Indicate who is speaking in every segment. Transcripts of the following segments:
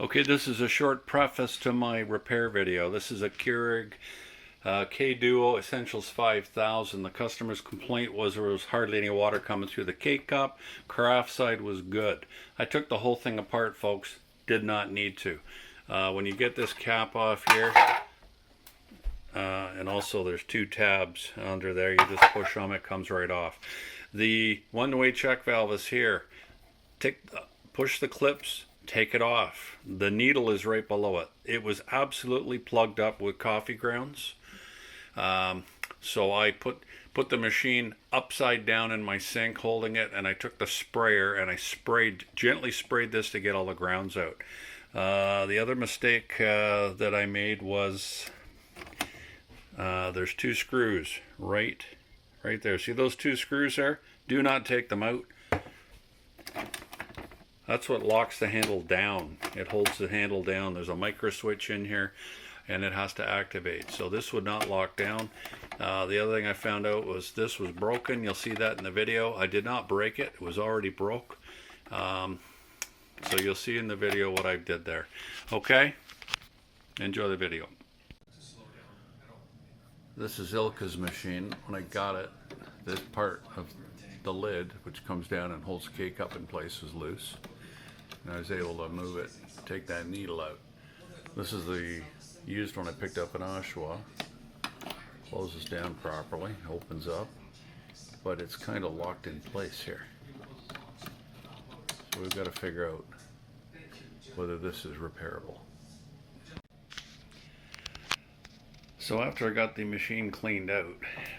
Speaker 1: Okay, this is a short preface to my repair video. This is a Keurig K-Duo Essentials 5000. The customer's complaint was there was hardly any water coming through the K-Cup. Carafe side was good. I took the whole thing apart, folks. Did not need to. When you get this cap off here, and also there's two tabs under there, you just push them, it comes right off. The one-way check valve is here. Push the clips, take it off. The needle is right below it. It was absolutely plugged up with coffee grounds. So I put the machine upside down in my sink holding it, and I took the sprayer and I gently sprayed this to get all the grounds out. The other mistake that I made was there's two screws right there. See those two screws there? Do not take them out. That's what locks the handle down. It holds the handle down. There's a micro switch in here and it has to activate. So this would not lock down. The other thing I found out was this was broken. You'll see that in the video. I did not break it. It was already broke. So you'll see in the video what I did there. Okay? Enjoy the video. This is Ilka's machine. When I got it, this part of the lid, which comes down and holds the cake up in place, is loose. And I was able to move it, take that needle out. This is the used one I picked up in Oshawa. Closes down properly, opens up, but it's kind of locked in place here. So we've got to figure out whether this is repairable. So after I got the machine cleaned out,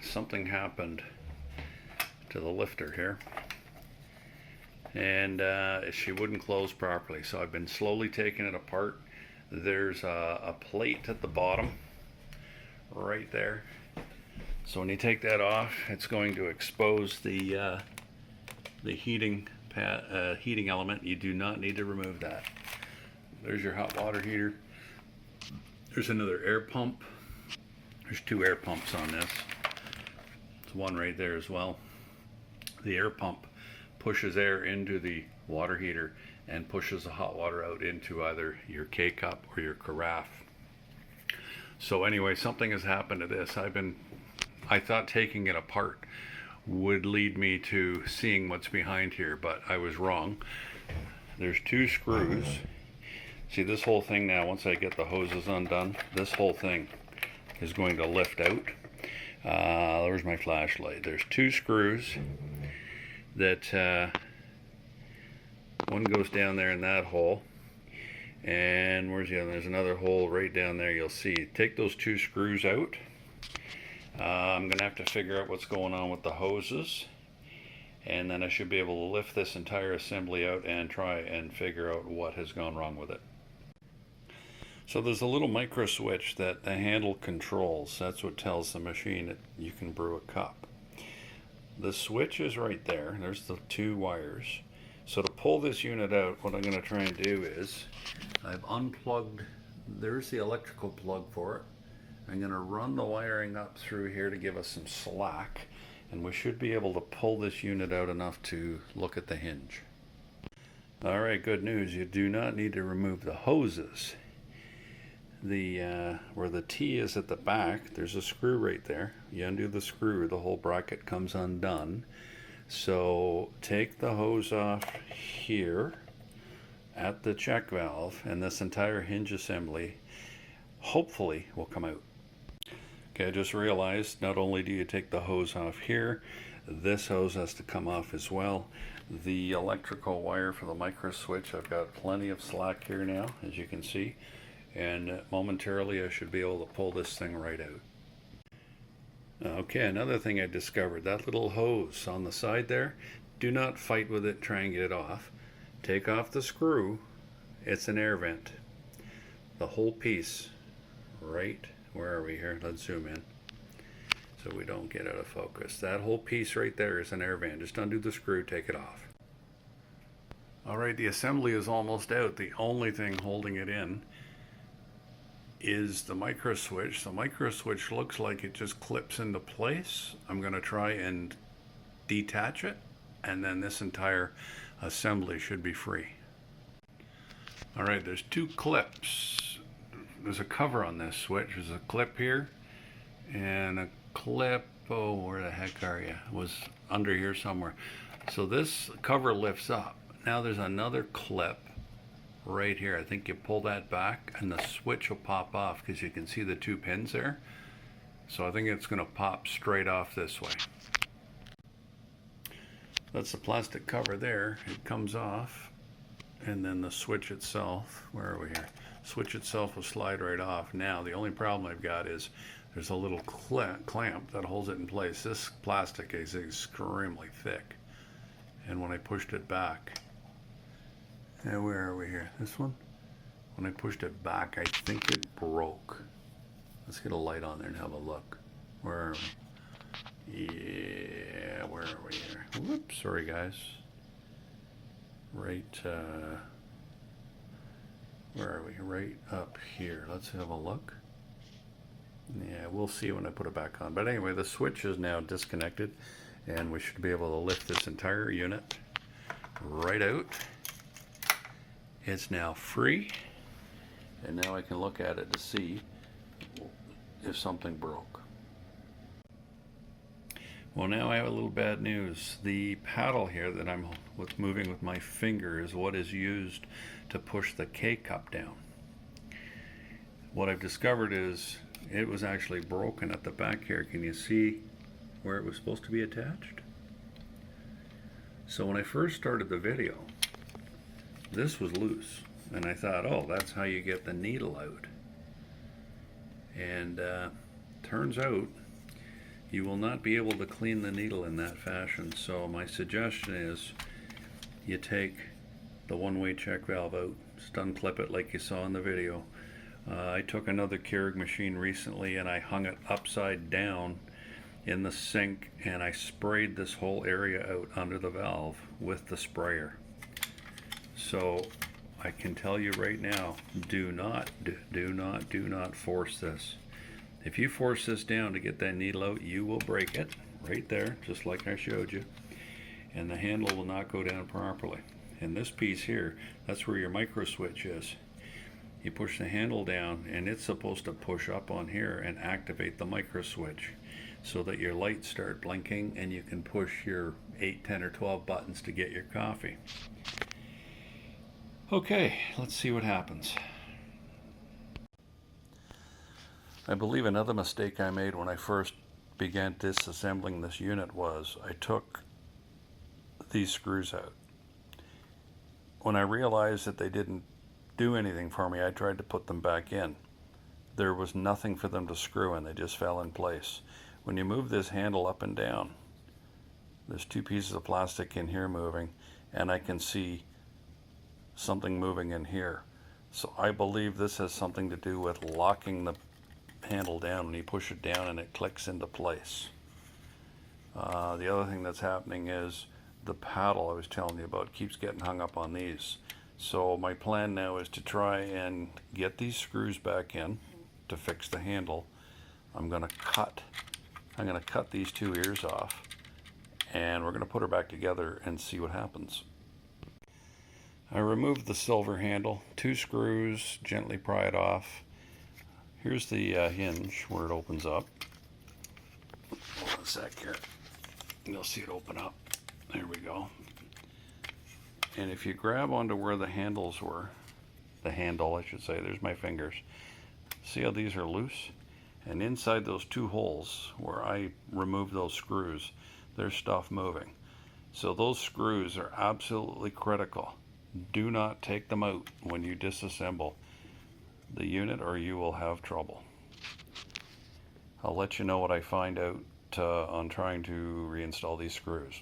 Speaker 1: something happened to the lifter here, and she wouldn't close properly. So I've been slowly taking it apart. There's a plate at the bottom right there. So when you take that off, it's going to expose the heating element. You do not need to remove that. There's your hot water heater. There's another air pump. There's two air pumps on this. There's one right there as well. The air pump pushes air into the water heater and pushes the hot water out into either your K-Cup or your carafe. So anyway, something has happened to this. I thought taking it apart would lead me to seeing what's behind here, but I was wrong. There's two screws. See this whole thing now, once I get the hoses undone, this whole thing is going to lift out. There's my flashlight. There's two screws that one goes down there in that hole, and where's the other? There's another hole right down there. You'll see. Take those two screws out. I'm gonna have to figure out what's going on with the hoses, and then I should be able to lift this entire assembly out and try and figure out what has gone wrong with it. So there's a little micro switch that the handle controls. That's what tells the machine that you can brew a cup. The switch is right there. There's the two wires. So to pull this unit out, what I'm going to try and do is I've unplugged, there's the electrical plug for it. I'm going to run the wiring up through here to give us some slack, and we should be able to pull this unit out enough to look at the hinge. Alright, good news. You do not need to remove the hoses. Where the T is at the back, there's a screw right there. You undo the screw, the whole bracket comes undone. So take the hose off here at the check valve, and this entire hinge assembly hopefully will come out. Okay, I just realized not only do you take the hose off here, this hose has to come off as well. The electrical wire for the micro switch, I've got plenty of slack here now, as you can see. And momentarily I should be able to pull this thing right out. Okay, another thing I discovered, that little hose on the side there, do not fight with it, try and get it off. Take off the screw, it's an air vent. The whole piece, right, where are we here? Let's zoom in so we don't get out of focus. That whole piece right there is an air vent. Just undo the screw, take it off. Alright, the assembly is almost out. The only thing holding it in is the micro switch. The micro switch looks like it just clips into place. I'm going to try and detach it, and then this entire assembly should be free. All right, there's two clips. There's a cover on this switch. There's a clip here and a clip, oh, where the heck are you? It was under here somewhere. So this cover lifts up. Now there's another clip right here. I think you pull that back and the switch will pop off because you can see the two pins there. So I think it's going to pop straight off this way. That's the plastic cover there. It comes off, and then the switch itself, where are we here? Switch itself will slide right off. Now the only problem I've got is there's a little clamp that holds it in place. This plastic is extremely thick, and when I pushed it back, and where are we here? This one? When I pushed it back, I think it broke. Let's get a light on there and have a look. Where are we? Yeah, where are we here? Whoops, sorry guys. Right, where are we? Right up here. Let's have a look. Yeah, we'll see when I put it back on. But anyway, the switch is now disconnected, and we should be able to lift this entire unit right out. It's now free, and now I can look at it to see if something broke. Well, now I have a little bad news. The paddle here that I'm moving with my finger is what is used to push the K-cup down. What I've discovered is it was actually broken at the back here. Can you see where it was supposed to be attached? So when I first started the video, this was loose, and I thought, oh, that's how you get the needle out. And turns out you will not be able to clean the needle in that fashion. So my suggestion is you take the one-way check valve out, stun clip it like you saw in the video. I took another Keurig machine recently and I hung it upside down in the sink, and I sprayed this whole area out under the valve with the sprayer. So I can tell you right now, do not force this. If you force this down to get that needle out, you will break it right there, just like I showed you, and the handle will not go down properly. And this piece here, that's where your micro switch is. You push the handle down, and it's supposed to push up on here and activate the micro switch so that your lights start blinking and you can push your 8, 10, or 12 buttons to get your coffee. Okay, let's see what happens. I believe another mistake I made when I first began disassembling this unit was I took these screws out. When I realized that they didn't do anything for me, I tried to put them back in. There was nothing for them to screw in, they just fell in place. When you move this handle up and down, there's two pieces of plastic in here moving, and I can see something moving in here. So I believe this has something to do with locking the handle down. When you push it down and it clicks into place. The other thing that's happening is the paddle I was telling you about keeps getting hung up on these. So my plan now is to try and get these screws back in to fix the handle. I'm going to cut these two ears off, and we're going to put her back together and see what happens. I removed the silver handle, 2 screws, gently pry it off. Here's the hinge where it opens up. Hold on a sec here. You'll see it open up. There we go. And if you grab onto where the handles were, the handle I should say, there's my fingers. See how these are loose? And inside those 2 holes where I removed those screws, there's stuff moving. So those screws are absolutely critical. Do not take them out when you disassemble the unit or you will have trouble. I'll let you know what I find out on trying to reinstall these screws.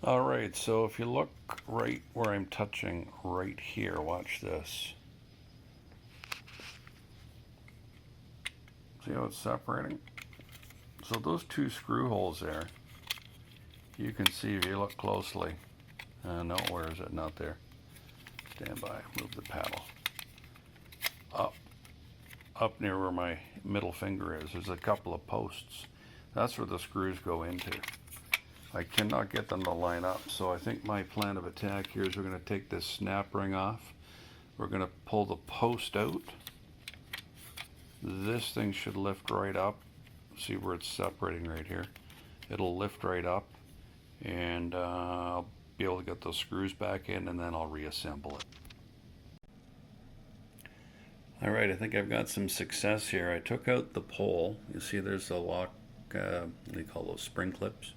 Speaker 1: Alright, so if you look right where I'm touching right here, watch this. See how it's separating? So those 2 screw holes there, you can see if you look closely. No, where is it? Not there. Stand by, move the paddle. Up near where my middle finger is, there's a couple of posts. That's where the screws go into. I cannot get them to line up. So I think my plan of attack here is we're going to take this snap ring off. We're going to pull the post out. This thing should lift right up. See where it's separating right here. It'll lift right up, and I'll be able to get those screws back in, and then I'll reassemble it. Alright, I think I've got some success here. I took out the pole. You see there's the lock, what do you call those, spring clips?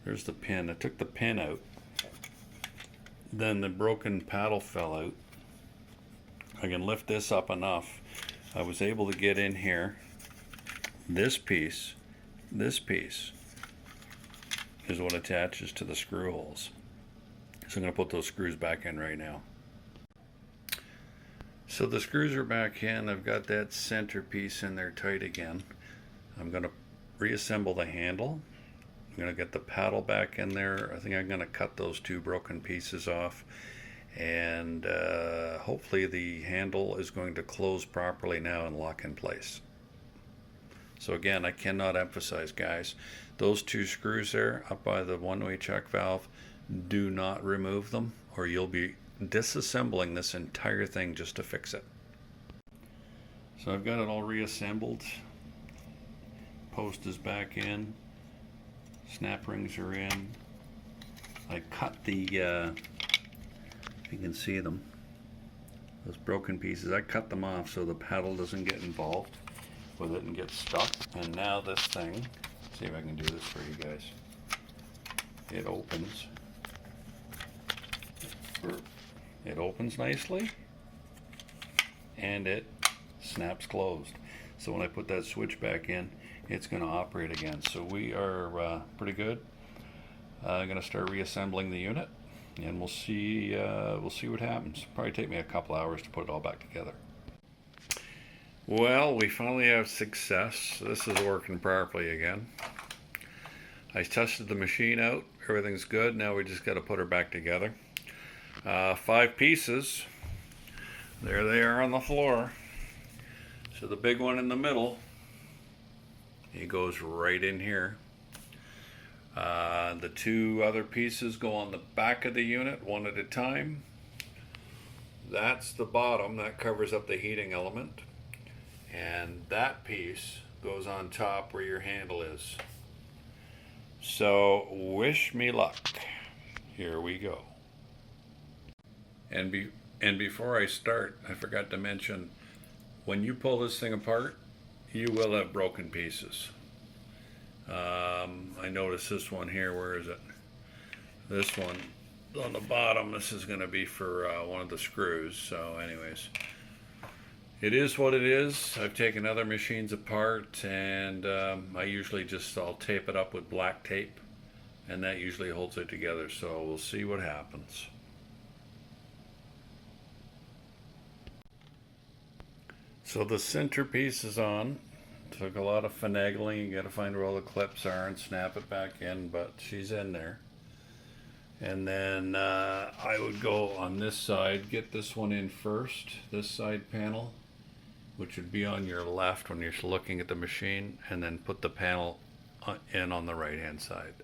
Speaker 1: There's the pin. I took the pin out. Then the broken paddle fell out. I can lift this up enough. I was able to get in here. This piece is what attaches to the screw holes. So I'm going to put those screws back in right now. So the screws are back in. I've got that center piece in there tight again. I'm going to reassemble the handle. I'm going to get the paddle back in there. I think I'm going to cut those two broken pieces off. And hopefully the handle is going to close properly now and lock in place. So again, I cannot emphasize, guys, those two screws there up by the one-way check valve, do not remove them or you'll be disassembling this entire thing just to fix it. So I've got it all reassembled. Post is back in. Snap rings are in. I cut the, if you can see them, those broken pieces, I cut them off so the paddle doesn't get involved with it and get stuck. And now this thing, see if I can do this for you guys. It opens. It opens nicely and it snaps closed. So when I put that switch back in, it's going to operate again. So we are pretty good. I'm going to start reassembling the unit, and we'll see what happens. Probably take me a couple hours to put it all back together. Well, we finally have success. This is working properly again. I tested the machine out. Everything's good. Now we just got to put her back together. 5 pieces. There they are on the floor. So the big one in the middle, it goes right in here. The 2 other pieces go on the back of the unit, one at a time. That's the bottom, that covers up the heating element. And that piece goes on top where your handle is. So wish me luck. Here we go. And before I start, I forgot to mention, when you pull this thing apart, you will have broken pieces. I noticed this one here. Where is it? This one on the bottom. This is going to be for one of the screws. So anyways, it is what it is. I've taken other machines apart, and I usually I'll tape it up with black tape, and that usually holds it together. So we'll see what happens. So the center piece is on. Took a lot of finagling. You got to find where all the clips are and snap it back in, but she's in there. And then I would go on this side, get this one in first, this side panel, which would be on your left when you're looking at the machine, and then put the panel in on the right hand side.